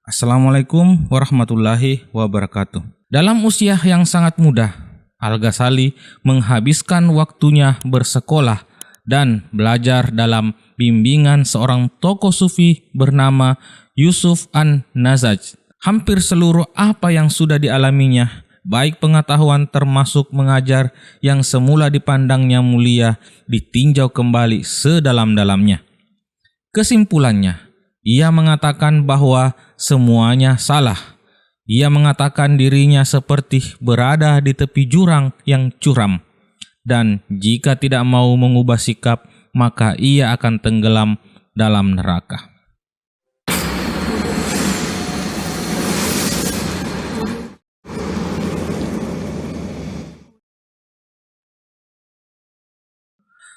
Assalamualaikum warahmatullahi wabarakatuh. Dalam usia yang sangat muda, Al-Ghazali menghabiskan waktunya bersekolah dan belajar dalam bimbingan seorang tokoh sufi bernama Yusuf an-Nazaj. Hampir seluruh apa yang sudah dialaminya, baik pengetahuan termasuk mengajar yang semula dipandangnya mulia, ditinjau kembali sedalam-dalamnya. Kesimpulannya, ia mengatakan bahwa semuanya salah. Ia mengatakan dirinya seperti berada di tepi jurang yang curam. Dan jika tidak mau mengubah sikap, maka ia akan tenggelam dalam neraka.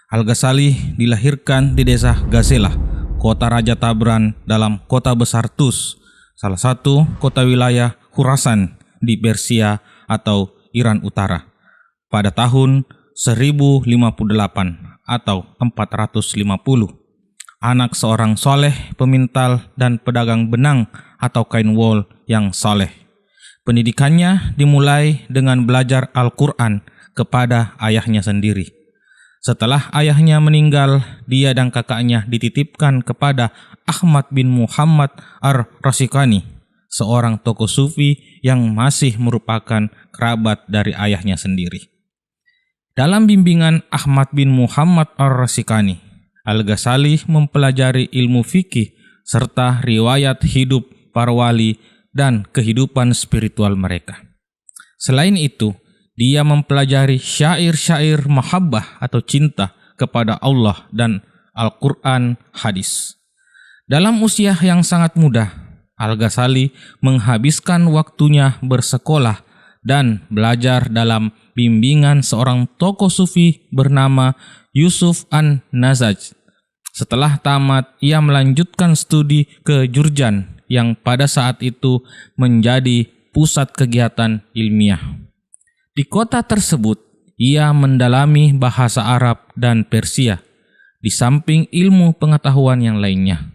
Al-Ghazali dilahirkan di desa Ghazelah, kota Raja Tabran dalam kota besar Tus, salah satu kota wilayah Khurasan di Persia atau Iran Utara, pada tahun 1058 atau 450. Anak seorang soleh, pemintal dan pedagang benang atau kain wol yang soleh. Pendidikannya dimulai dengan belajar Al-Quran kepada ayahnya sendiri. Setelah ayahnya meninggal, dia dan kakaknya dititipkan kepada Ahmad bin Muhammad ar-Rasikani, seorang tokoh sufi yang masih merupakan kerabat dari ayahnya sendiri. Dalam bimbingan Ahmad bin Muhammad ar-Rasikani, Al-Ghazali mempelajari ilmu fikih serta riwayat hidup para wali dan kehidupan spiritual mereka. Selain itu, dia mempelajari syair-syair mahabbah atau cinta kepada Allah dan Al-Quran hadis. Dalam usia yang sangat muda, Al-Ghazali menghabiskan waktunya bersekolah dan belajar dalam bimbingan seorang tokoh sufi bernama Yusuf an-Nazaj. Setelah tamat, ia melanjutkan studi ke Jurjan yang pada saat itu menjadi pusat kegiatan ilmiah. Di kota tersebut, ia mendalami bahasa Arab dan Persia, di samping ilmu pengetahuan yang lainnya.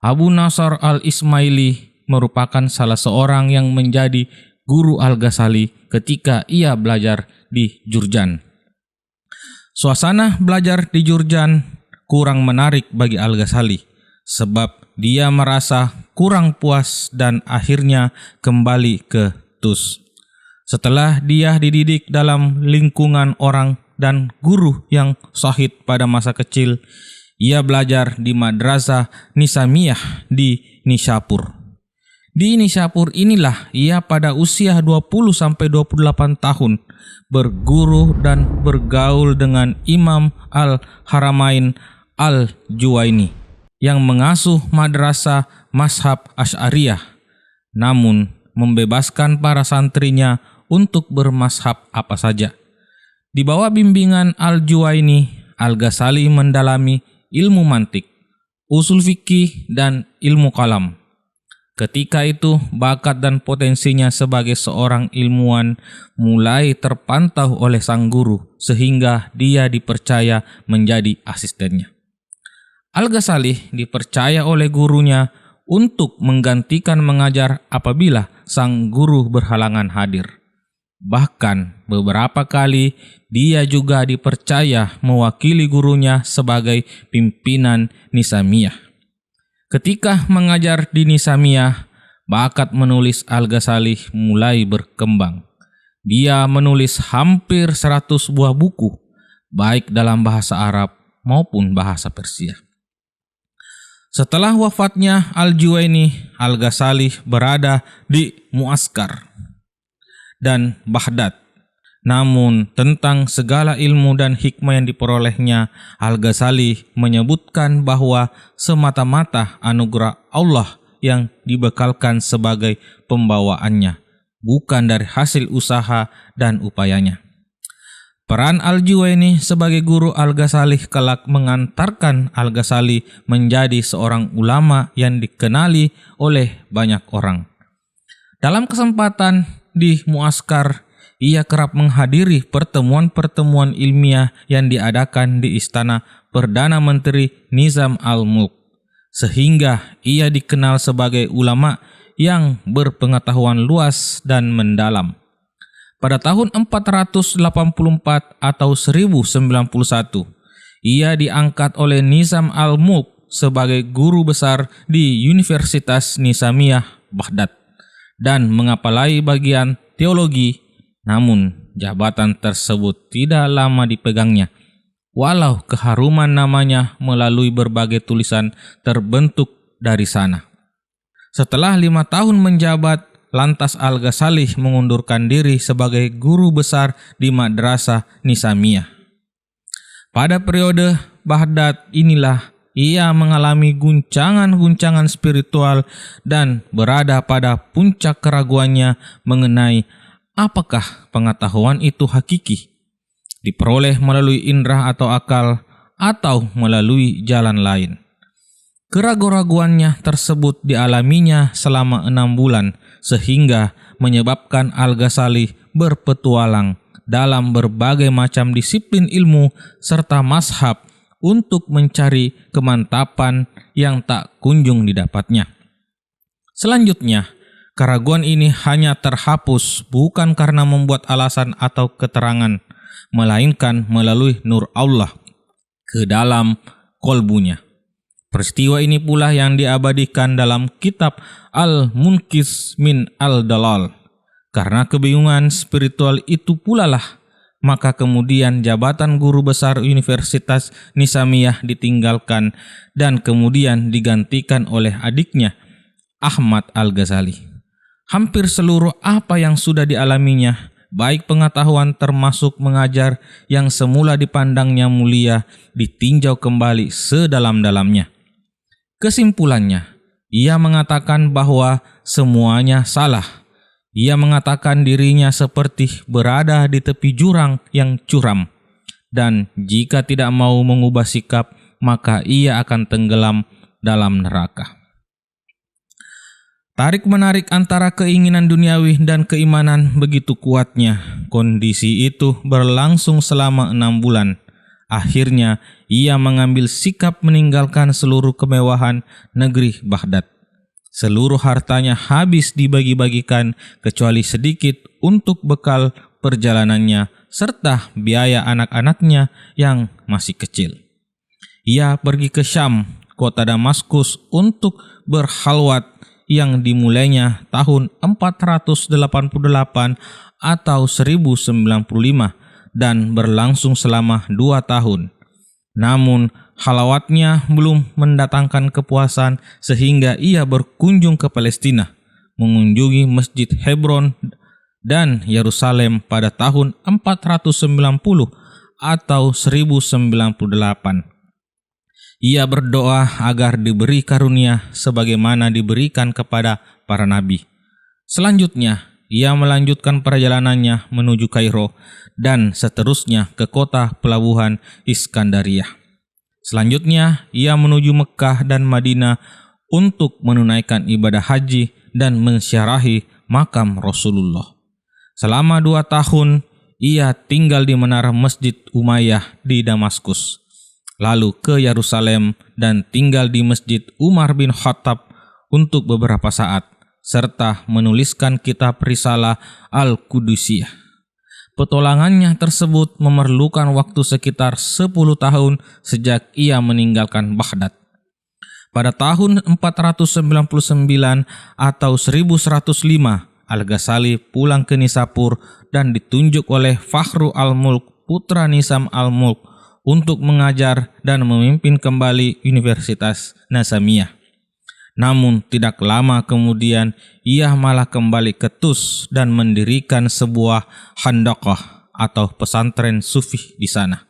Abu Nasr al-Ismaili merupakan salah seorang yang menjadi guru Al-Ghazali ketika ia belajar di Jurjan. Suasana belajar di Jurjan kurang menarik bagi Al-Ghazali, sebab dia merasa kurang puas dan akhirnya kembali ke Tus. Setelah dia dididik dalam lingkungan orang dan guru yang syahid pada masa kecil, ia belajar di Madrasah Nisamiyah di Nishapur. Di Nishapur inilah ia pada usia 20-28 tahun berguru dan bergaul dengan Imam Al-Haramain Al-Juwaini yang mengasuh madrasah mazhab Asy'ariyah, namun membebaskan para santrinya untuk bermazhab apa saja. Di bawah bimbingan Al-Juwaini, Al-Ghazali mendalami ilmu mantik, usul fikih, dan ilmu kalam. Ketika itu, bakat dan potensinya sebagai seorang ilmuwan mulai terpantau oleh sang guru, sehingga dia dipercaya menjadi asistennya. Al-Ghazali dipercaya oleh gurunya untuk menggantikan mengajar apabila sang guru berhalangan hadir. Bahkan beberapa kali dia juga dipercaya mewakili gurunya sebagai pimpinan Nisamiyah. Ketika mengajar di Nisamiyah, bakat menulis Al-Ghazali mulai berkembang. Dia menulis hampir 100 buah buku, baik dalam bahasa Arab maupun bahasa Persia. Setelah wafatnya Al-Juwaini, Al-Ghazali berada di Muaskar dan Baghdad. Namun tentang segala ilmu dan hikmah yang diperolehnya, Al-Ghazali menyebutkan bahwa semata-mata anugerah Allah yang dibekalkan sebagai pembawaannya, bukan dari hasil usaha dan upayanya. Peran Al-Juwaini sebagai guru Al-Ghazali kelak mengantarkan Al-Ghazali menjadi seorang ulama yang dikenali oleh banyak orang. Dalam kesempatan di Muaskar, ia kerap menghadiri pertemuan-pertemuan ilmiah yang diadakan di istana Perdana Menteri Nizam al-Mulk, sehingga ia dikenal sebagai ulama yang berpengetahuan luas dan mendalam. Pada tahun 484 atau 1091, ia diangkat oleh Nizam al-Mulk sebagai guru besar di Universitas Nizamiyah Baghdad dan mengapalai bagian teologi, namun jabatan tersebut tidak lama dipegangnya, walau keharuman namanya melalui berbagai tulisan terbentuk dari sana. Setelah 5 tahun menjabat, lantas Al-Ghazali mengundurkan diri sebagai guru besar di Madrasah Nizamiyah. Pada periode Baghdad inilah ia mengalami guncangan-guncangan spiritual dan berada pada puncak keraguannya mengenai apakah pengetahuan itu hakiki, diperoleh melalui indera atau akal, atau melalui jalan lain. Keraguan-raguannya tersebut dialaminya selama 6 bulan, sehingga menyebabkan Al-Ghazali berpetualang dalam berbagai macam disiplin ilmu serta mazhab untuk mencari kemantapan yang tak kunjung didapatnya. Selanjutnya, keraguan ini hanya terhapus bukan karena membuat alasan atau keterangan, melainkan melalui nur Allah ke dalam kolbunya. Peristiwa ini pula yang diabadikan dalam kitab Al-Munqidh min Al-Dalal. Karena kebingungan spiritual itu pula lah, maka kemudian jabatan guru besar Universitas Nizamiyah ditinggalkan dan kemudian digantikan oleh adiknya, Ahmad Al-Ghazali. Hampir seluruh apa yang sudah dialaminya, baik pengetahuan termasuk mengajar yang semula dipandangnya mulia, ditinjau kembali sedalam-dalamnya. Kesimpulannya, ia mengatakan bahwa semuanya salah. Ia mengatakan dirinya seperti berada di tepi jurang yang curam, dan jika tidak mau mengubah sikap, maka ia akan tenggelam dalam neraka. Tarik-menarik antara keinginan duniawi dan keimanan begitu kuatnya. Kondisi itu berlangsung selama 6 bulan. Akhirnya, ia mengambil sikap meninggalkan seluruh kemewahan negeri Baghdad. Seluruh hartanya habis dibagi-bagikan kecuali sedikit untuk bekal perjalanannya serta biaya anak-anaknya yang masih kecil. Ia pergi ke Syam, kota Damaskus, untuk berhalwat yang dimulainya tahun 488 atau 1095 dan berlangsung selama 2 tahun. Namun halawatnya belum mendatangkan kepuasan sehingga ia berkunjung ke Palestina, mengunjungi Masjid Hebron dan Yerusalem pada tahun 490 atau 1098. Ia berdoa agar diberi karunia sebagaimana diberikan kepada para nabi. Selanjutnya, ia melanjutkan perjalanannya menuju Kairo dan seterusnya ke kota pelabuhan Iskandariyah. Selanjutnya, ia menuju Mekah dan Madinah untuk menunaikan ibadah haji dan mensyarahi makam Rasulullah. Selama 2 tahun, ia tinggal di menara Masjid Umayyah di Damaskus, lalu ke Yerusalem dan tinggal di Masjid Umar bin Khattab untuk beberapa saat, serta menuliskan kitab Risalah Al-Qudusiyah. Petualangannya tersebut memerlukan waktu sekitar 10 tahun sejak ia meninggalkan Baghdad. Pada tahun 499 atau 1105, Al-Ghazali pulang ke Nisapur dan ditunjuk oleh Fakhru al-Mulk, putra Nizam al-Mulk, untuk mengajar dan memimpin kembali Universitas Nizamiyah. Namun tidak lama kemudian ia malah kembali ke Tus dan mendirikan sebuah handaqah atau pesantren sufi di sana.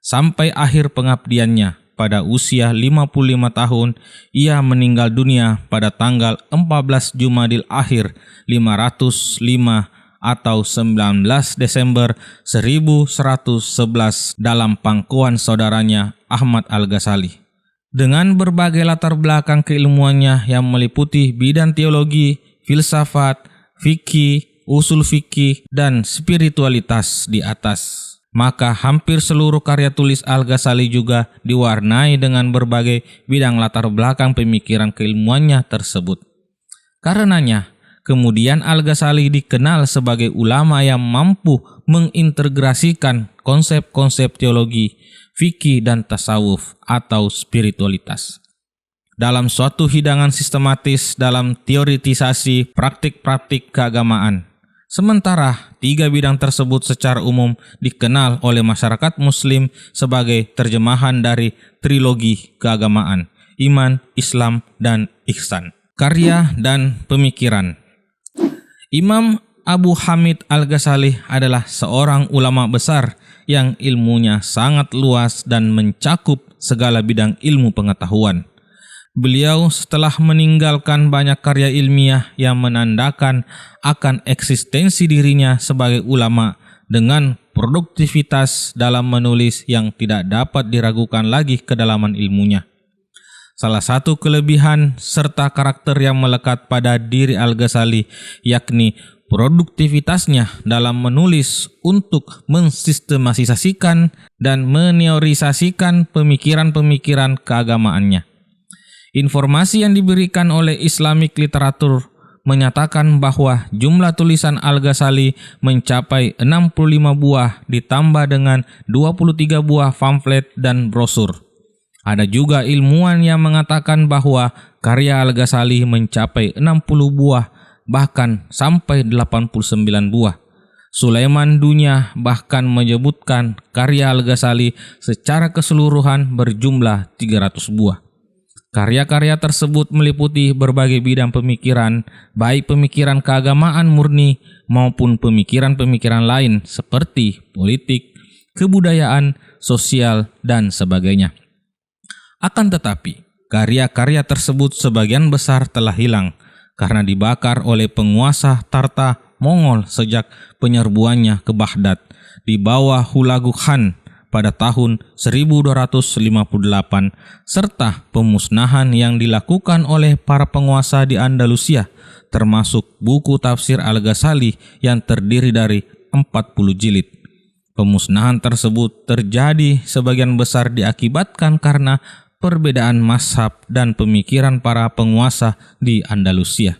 Sampai akhir pengabdiannya pada usia 55 tahun, ia meninggal dunia pada tanggal 14 Jumadil Akhir 505 atau 19 Desember 1111 dalam pangkuan saudaranya Ahmad Al-Ghazali. Dengan berbagai latar belakang keilmuannya yang meliputi bidang teologi, filsafat, fikih, usul fikih, dan spiritualitas di atas, maka hampir seluruh karya tulis Al-Ghazali juga diwarnai dengan berbagai bidang latar belakang pemikiran keilmuannya tersebut. Karenanya, kemudian Al-Ghazali dikenal sebagai ulama yang mampu mengintegrasikan konsep-konsep teologi, fikih, dan tasawuf atau spiritualitas dalam suatu hidangan sistematis dalam teoritisasi praktik-praktik keagamaan. Sementara 3 bidang tersebut secara umum dikenal oleh masyarakat muslim sebagai terjemahan dari trilogi keagamaan, iman, Islam, dan ihsan. Karya dan pemikiran. Imam Abu Hamid Al-Ghazali adalah seorang ulama besar yang ilmunya sangat luas dan mencakup segala bidang ilmu pengetahuan. Beliau setelah meninggalkan banyak karya ilmiah yang menandakan akan eksistensi dirinya sebagai ulama dengan produktivitas dalam menulis yang tidak dapat diragukan lagi kedalaman ilmunya. Salah satu kelebihan serta karakter yang melekat pada diri Al-Ghazali yakni produktivitasnya dalam menulis untuk mensistematisasikan dan meneorisasikan pemikiran-pemikiran keagamaannya. Informasi yang diberikan oleh Islamic Literature menyatakan bahwa jumlah tulisan Al-Ghazali mencapai 65 buah ditambah dengan 23 buah pamflet dan brosur. Ada juga ilmuwan yang mengatakan bahwa karya Al-Ghazali mencapai 60 buah bahkan sampai 89 buah. Sulaiman Dunya bahkan menyebutkan karya Al-Ghazali secara keseluruhan berjumlah 300 buah. Karya-karya tersebut meliputi berbagai bidang pemikiran, baik pemikiran keagamaan murni maupun pemikiran-pemikiran lain seperti politik, kebudayaan, sosial, dan sebagainya. Akan tetapi, karya-karya tersebut sebagian besar telah hilang karena dibakar oleh penguasa Tarta Mongol sejak penyerbuannya ke Baghdad di bawah Hulagu Khan pada tahun 1258 serta pemusnahan yang dilakukan oleh para penguasa di Andalusia termasuk buku tafsir Al-Ghazali yang terdiri dari 40 jilid. Pemusnahan tersebut terjadi sebagian besar diakibatkan karena perbedaan mazhab dan pemikiran para penguasa di Andalusia.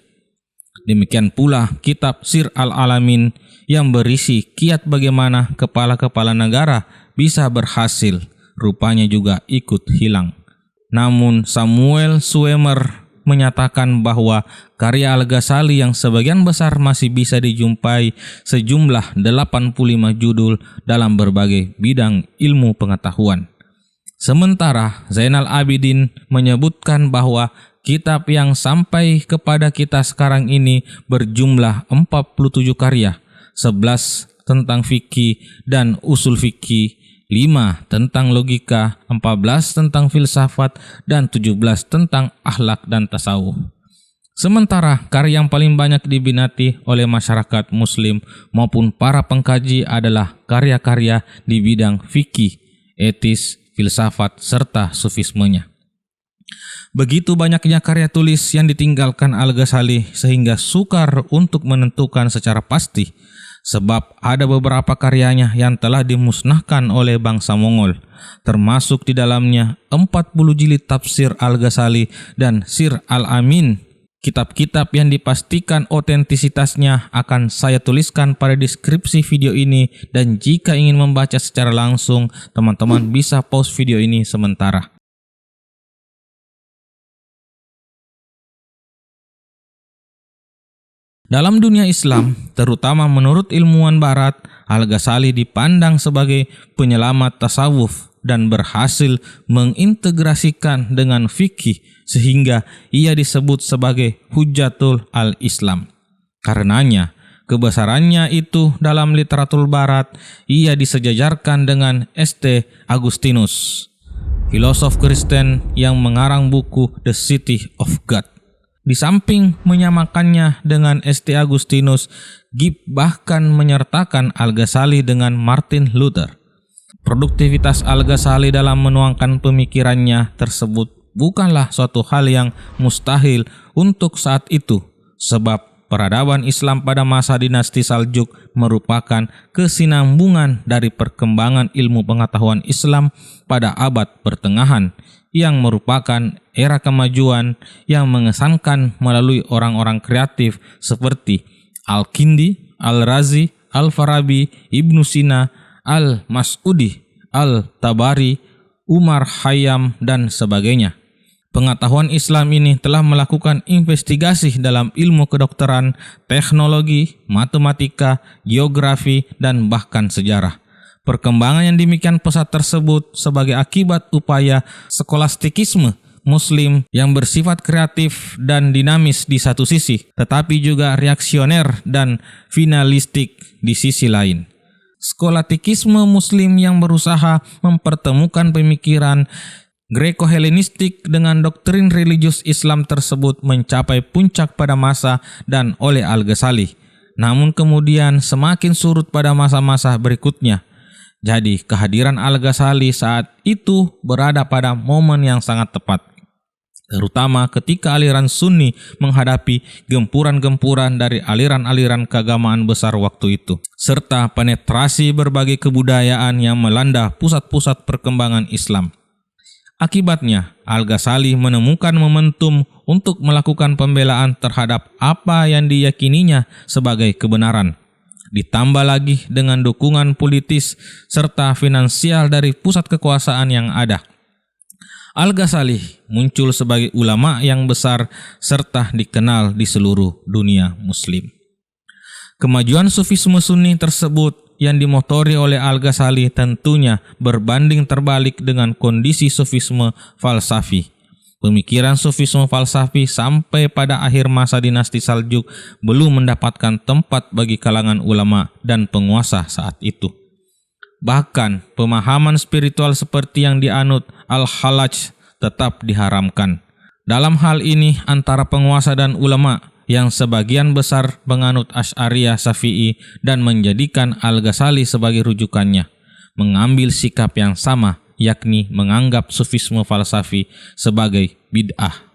Demikian pula kitab Sir Al-Alamin yang berisi kiat bagaimana kepala-kepala negara bisa berhasil, rupanya juga ikut hilang. Namun Samuel Suemer menyatakan bahwa karya Al-Ghazali yang sebagian besar masih bisa dijumpai sejumlah 85 judul dalam berbagai bidang ilmu pengetahuan. Sementara Zainal Abidin menyebutkan bahwa kitab yang sampai kepada kita sekarang ini berjumlah 47 karya, 11 tentang fikih dan usul fikih, 5 tentang logika, 14 tentang filsafat, dan 17 tentang akhlak dan tasawuf. Sementara karya yang paling banyak diminati oleh masyarakat muslim maupun para pengkaji adalah karya-karya di bidang fikih, etis, filsafat, serta sufismenya. Begitu banyaknya karya tulis yang ditinggalkan Al-Ghazali sehingga sukar untuk menentukan secara pasti, sebab ada beberapa karyanya yang telah dimusnahkan oleh bangsa Mongol, termasuk di dalamnya 40 jilid tafsir Al-Ghazali dan Sir Al-Amin. Kitab-kitab yang dipastikan otentisitasnya akan saya tuliskan pada deskripsi video ini, dan jika ingin membaca secara langsung, teman-teman bisa pause video ini sementara. Dalam dunia Islam, terutama menurut ilmuwan Barat, Al-Ghazali dipandang sebagai penyelamat tasawuf dan berhasil mengintegrasikan dengan fikih sehingga ia disebut sebagai Hujjatul al-Islam. Karenanya, kebesarannya itu dalam literatur Barat, ia disejajarkan dengan St. Augustinus, filosof Kristen yang mengarang buku The City of God. Di samping menyamakannya dengan St. Augustinus, Gibb bahkan menyertakan Al-Ghazali dengan Martin Luther. Produktivitas Al-Ghazali dalam menuangkan pemikirannya tersebut bukanlah suatu hal yang mustahil untuk saat itu, sebab peradaban Islam pada masa dinasti Saljuk merupakan kesinambungan dari perkembangan ilmu pengetahuan Islam pada abad pertengahan yang merupakan era kemajuan yang mengesankan melalui orang-orang kreatif seperti Al-Kindi, Al-Razi, Al-Farabi, Ibnu Sina, Al-Mas'udi, Al-Tabari, Umar Khayyam, dan sebagainya. Pengetahuan Islam ini telah melakukan investigasi dalam ilmu kedokteran, teknologi, matematika, geografi, dan bahkan sejarah. Perkembangan yang demikian pesat tersebut sebagai akibat upaya skolastikisme Muslim yang bersifat kreatif dan dinamis di satu sisi, tetapi juga reaksioner dan finalistik di sisi lain. Skolastikisme Muslim yang berusaha mempertemukan pemikiran Greko-Helenistik dengan doktrin religius Islam tersebut mencapai puncak pada masa dan oleh Al-Ghazali, namun kemudian semakin surut pada masa-masa berikutnya. Jadi kehadiran Al-Ghazali saat itu berada pada momen yang sangat tepat, terutama ketika aliran Sunni menghadapi gempuran-gempuran dari aliran-aliran keagamaan besar waktu itu, serta penetrasi berbagai kebudayaan yang melanda pusat-pusat perkembangan Islam. Akibatnya, Al-Ghazali menemukan momentum untuk melakukan pembelaan terhadap apa yang diyakininya sebagai kebenaran. Ditambah lagi dengan dukungan politis serta finansial dari pusat kekuasaan yang ada. Al-Ghazali muncul sebagai ulama yang besar serta dikenal di seluruh dunia Muslim. Kemajuan Sufisme Sunni tersebut yang dimotori oleh Al-Ghazali tentunya berbanding terbalik dengan kondisi Sufisme falsafi. Pemikiran Sufisme falsafi sampai pada akhir masa dinasti Saljuk belum mendapatkan tempat bagi kalangan ulama dan penguasa saat itu. Bahkan pemahaman spiritual seperti yang dianut Al-Hallaj tetap diharamkan. Dalam hal ini antara penguasa dan ulama yang sebagian besar menganut Asy'ariyah Syafi'i dan menjadikan Al-Ghazali sebagai rujukannya, mengambil sikap yang sama, yakni menganggap Sufisme falsafi sebagai bid'ah.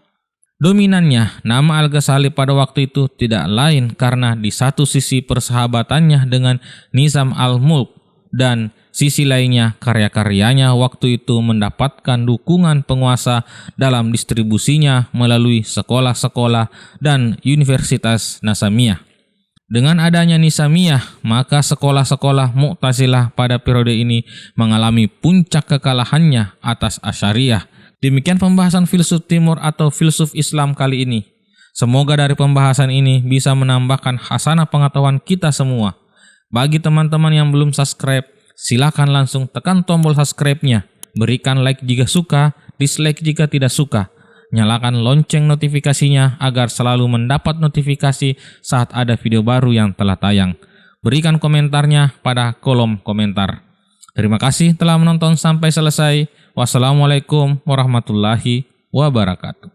Dominannya nama Al-Ghazali pada waktu itu tidak lain karena di satu sisi persahabatannya dengan Nizam al-Mulk dan sisi lainnya karya-karyanya waktu itu mendapatkan dukungan penguasa dalam distribusinya melalui sekolah-sekolah dan Universitas Nizamiyah. Dengan adanya Nizamiyah, maka sekolah-sekolah Mu'tazilah pada periode ini mengalami puncak kekalahannya atas Asy'ariyah. Demikian pembahasan filsuf timur atau filsuf Islam kali ini. Semoga dari pembahasan ini bisa menambahkan hasanah pengetahuan kita semua. Bagi teman-teman yang belum subscribe, silakan langsung tekan tombol subscribe-nya. Berikan like jika suka, dislike jika tidak suka. Nyalakan lonceng notifikasinya agar selalu mendapat notifikasi saat ada video baru yang telah tayang. Berikan komentarnya pada kolom komentar. Terima kasih telah menonton sampai selesai. Wassalamualaikum warahmatullahi wabarakatuh.